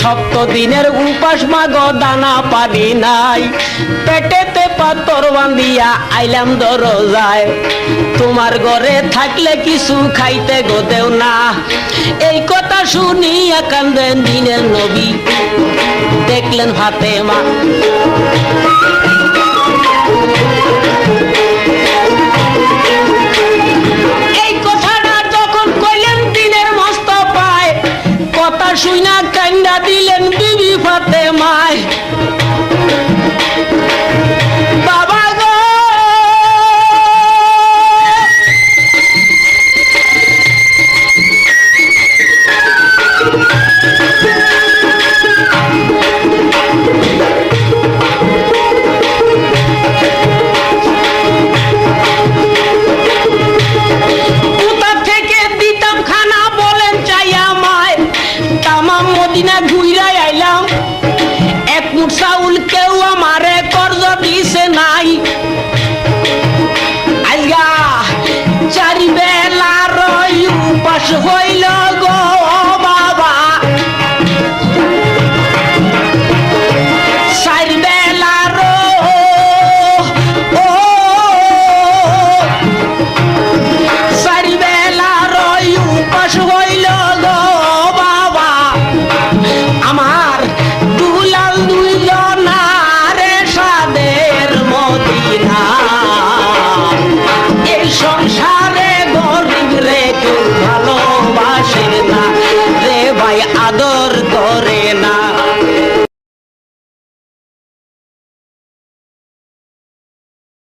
সপ্ত দিনের উপাস মাগো দানা পানি নাই, পেটেতে পাথর বান্ধিয়া আইলাম দরজায়, তোমার ঘরে থাকলে কিছু খাইতে গো দেও না। এই কথা শুনিয়া কান্দেন দিনের নবী, দেখলেন ফাতেমা। এই কথাটা যখন কইলেন দিনের মস্ত পায়, কথা শুইনা কান্দা দিলেন বিবি ফাতেমায়।